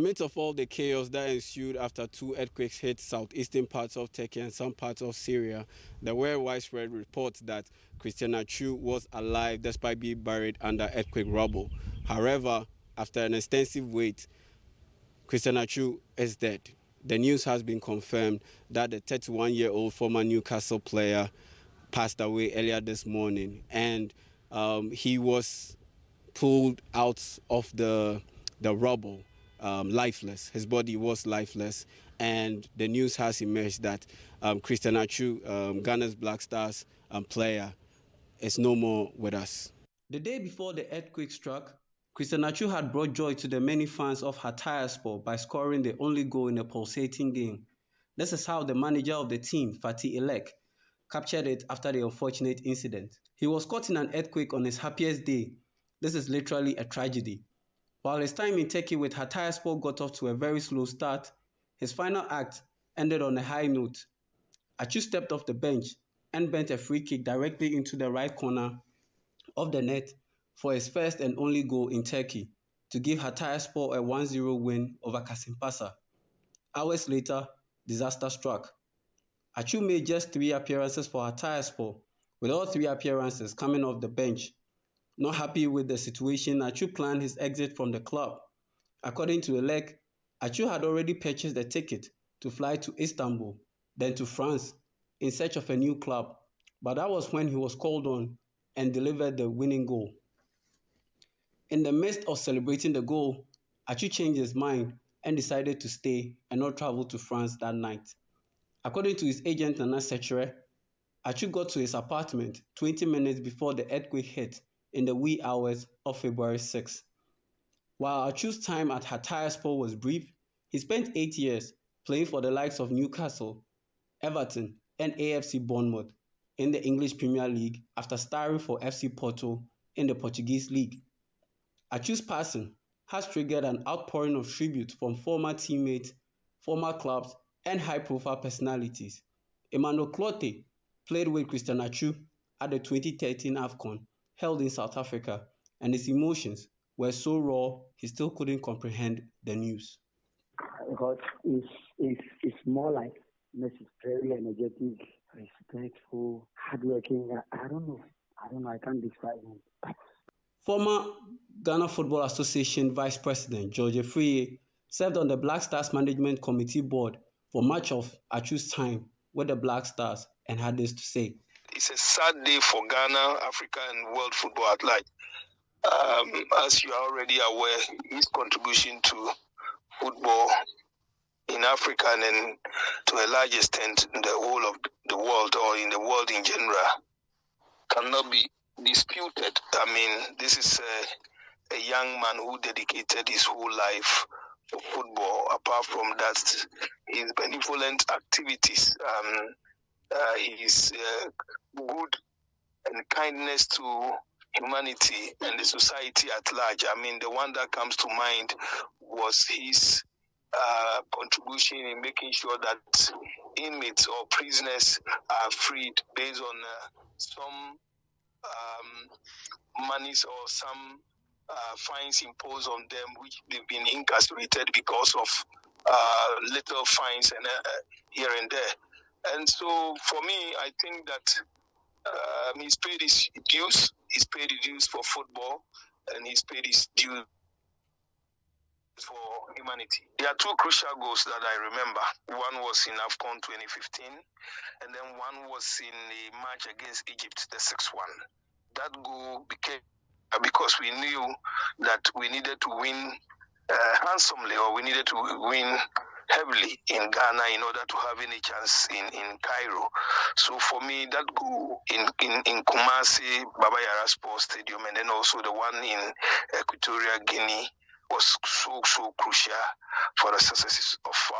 midst of all the chaos that ensued after two earthquakes hit southeastern parts of Turkey and some parts of Syria, there were widespread reports that Christian Atsu was alive despite being buried under earthquake rubble. However, after an extensive wait, Christian Atsu is dead. The news has been confirmed that the 31-year-old former Newcastle player passed away earlier this morning, and he was pulled out of the rubble, lifeless. His body was lifeless, and the news has emerged that Christian Atsu, Ghana's Black Stars player, is no more with us. The day before the earthquake struck, Christian Atsu had brought joy to the many fans of Hatayspor by scoring the only goal in a pulsating game. This is how the manager of the team, Fatih Elek, captured it after the unfortunate incident. He was caught in an earthquake on his happiest day. This is literally a tragedy. While his time in Turkey with Hatayspor got off to a very slow start, his final act ended on a high note. Atsu stepped off the bench and bent a free kick directly into the right corner of the net for his first and only goal in Turkey to give Hatayspor a 1-0 win over Kasimpasa. Hours later, disaster struck. Atsu made just 3 appearances for Hatayspor, with all 3 appearances coming off the bench. Not happy with the situation, Atsu planned his exit from the club. According to Elek, Atsu had already purchased a ticket to fly to Istanbul, then to France, in search of a new club, but that was when he was called on and delivered the winning goal. In the midst of celebrating the goal, Atsu changed his mind and decided to stay and not travel to France that night. According to his agent Nana Sechere, Atsu got to his apartment 20 minutes before the earthquake hit in the wee hours of February 6. While Atsu's time at Hatayspor was brief, he spent 8 years playing for the likes of Newcastle, Everton, and AFC Bournemouth in the English Premier League after starring for FC Porto in the Portuguese League. Atsu's passing has triggered an outpouring of tribute from former teammates, former clubs, and high-profile personalities. Emmanuel Clote played with Christian Atsu at the 2013 AFCON held in South Africa, and his emotions were so raw he still couldn't comprehend the news. Because it's more like Messi, very energetic, respectful, hardworking. I don't know. I can't describe him. Former Ghana Football Association Vice President George Afriyie served on the Black Stars Management Committee board for much of Atsu's time with the Black Stars and had this to say. It's a sad day for Ghana, Africa, and world football at large. As you are already aware, his contribution to football in Africa and then to a large extent in the whole of the world or in the world in general cannot be disputed. I mean, this is a young man who dedicated his whole life to football. Apart from that, his benevolent activities, his good and kindness to humanity and the society at large. I mean, the one that comes to mind was his contribution in making sure that inmates or prisoners are freed based on some monies or some fines imposed on them, which they've been incarcerated because of little fines and here and there. And so for me, I think that he's paid his dues. He's paid his dues for football, and he's paid his dues for humanity. There are 2 crucial goals that I remember. One was in AFCON 2015, and then one was in the match against Egypt, the 6-1. That goal became because we knew that we needed to win handsomely, or we needed to win heavily in Ghana in order to have any chance in Cairo. So for me, that goal in Kumasi, Baba Yara Sports Stadium, and then also the one in Equatorial Guinea was so crucial for the success of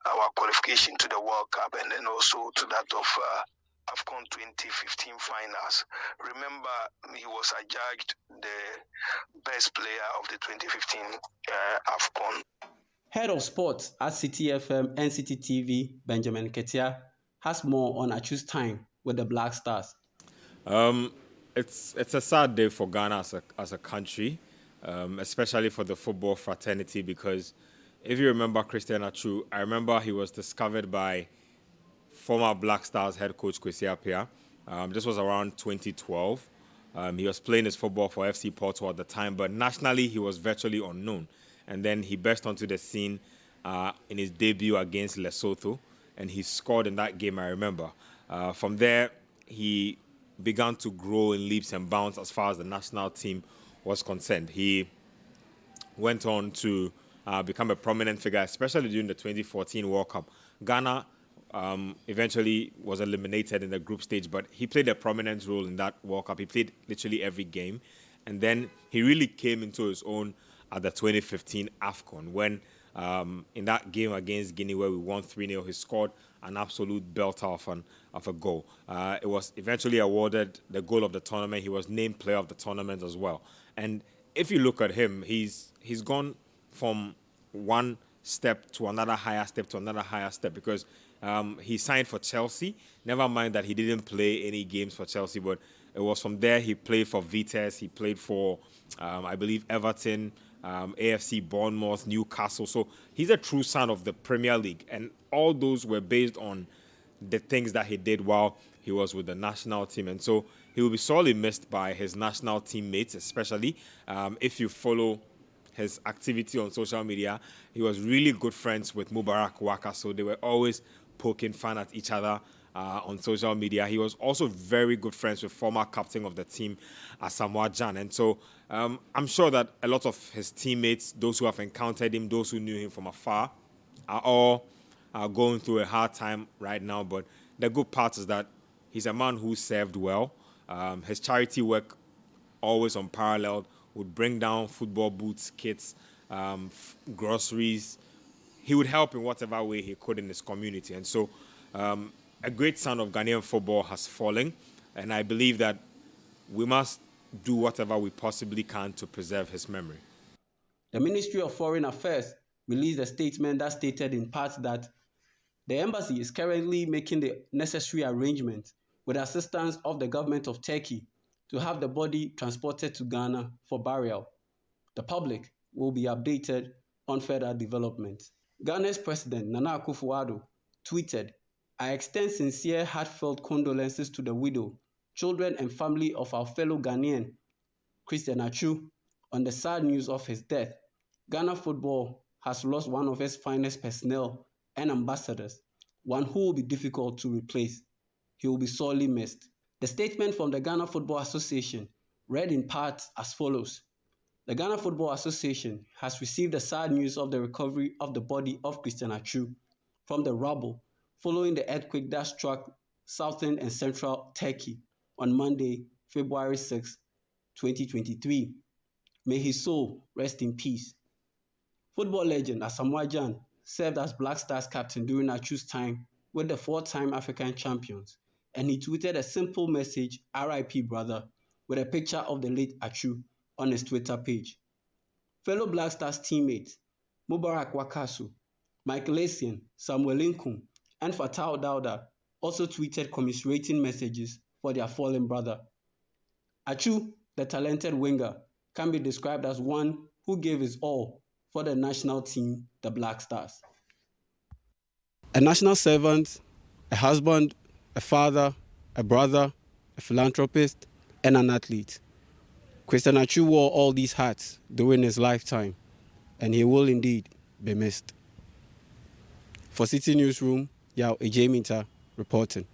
our qualification to the World Cup, and then also to that of AFCON 2015 finals. Remember, he was adjudged the best player of the 2015 AFCON. Head of Sports at Citi FM and Citi TV, Benjamin Ketia, has more on Atsu's time with the Black Stars. It's a sad day for Ghana as a country. especially for the football fraternity, because if you remember Christian Atsu, I remember he was discovered by former Black Stars head coach Kwesi Appiah. This was around 2012. He was playing his football for FC Porto at the time, but nationally he was virtually unknown. And then he burst onto the scene in his debut against Lesotho, and he scored in that game, I remember. From there, he began to grow in leaps and bounds as far as the national team was concerned. He went on to become a prominent figure, especially during the 2014 World Cup. Ghana eventually was eliminated in the group stage, but he played a prominent role in that World Cup. He played literally every game. And then he really came into his own at the 2015 AFCON when in that game against Guinea where we won 3-0, he scored an absolute belter of a goal. It was eventually awarded the goal of the tournament. He was named player of the tournament as well. And if you look at him, he's gone from one step to another higher step to another higher step because he signed for Chelsea. Never mind that he didn't play any games for Chelsea, but it was from there he played for Vitesse. He played for, I believe, Everton, AFC Bournemouth, Newcastle. So he's a true son of the Premier League. And all those were based on the things that he did while he was with the national team. And so he will be sorely missed by his national teammates, especially if you follow his activity on social media. He was really good friends with Mubarak Waka, so they were always poking fun at each other on social media. He was also very good friends with former captain of the team, Asamoah Gyan. And so I'm sure that a lot of his teammates, those who have encountered him, those who knew him from afar, are all going through a hard time right now. But the good part is that he's a man who served well. His charity work, always unparalleled, would bring down football boots, kits, groceries. He would help in whatever way he could in his community. And so a great son of Ghanaian football has fallen. And I believe that we must do whatever we possibly can to preserve his memory. The Ministry of Foreign Affairs released a statement that stated in part that the embassy is currently making the necessary arrangements with assistance of the government of Turkey to have the body transported to Ghana for burial. The public will be updated on further developments. Ghana's President Nana Akufo-Addo tweeted, "I extend sincere, heartfelt condolences to the widow, children and family of our fellow Ghanaian, Christian Atsu, on the sad news of his death. Ghana football has lost one of its finest personnel and ambassadors, one who will be difficult to replace. He will be sorely missed." The statement from the Ghana Football Association read in part as follows. The Ghana Football Association has received the sad news of the recovery of the body of Christian Atsu from the rubble following the earthquake that struck southern and central Turkey on Monday, February 6, 2023. May his soul rest in peace. Football legend Asamoah Gyan served as Black Stars captain during Atsu's time with the four-time African champions, and he tweeted a simple message, "RIP brother," with a picture of the late Atsu on his Twitter page. Fellow Black Stars teammates Mubarak Wakasu, Michael Essien, Samuel Inkum, and Fatal Dauda also tweeted commiserating messages for their fallen brother. Atsu, the talented winger, can be described as one who gave his all for the national team, the Black Stars. A national servant, a husband, a father, a brother, a philanthropist, and an athlete. Christian Atsu wore all these hats during his lifetime, and he will indeed be missed. For Citi Newsroom, Yao Ejeminta reporting.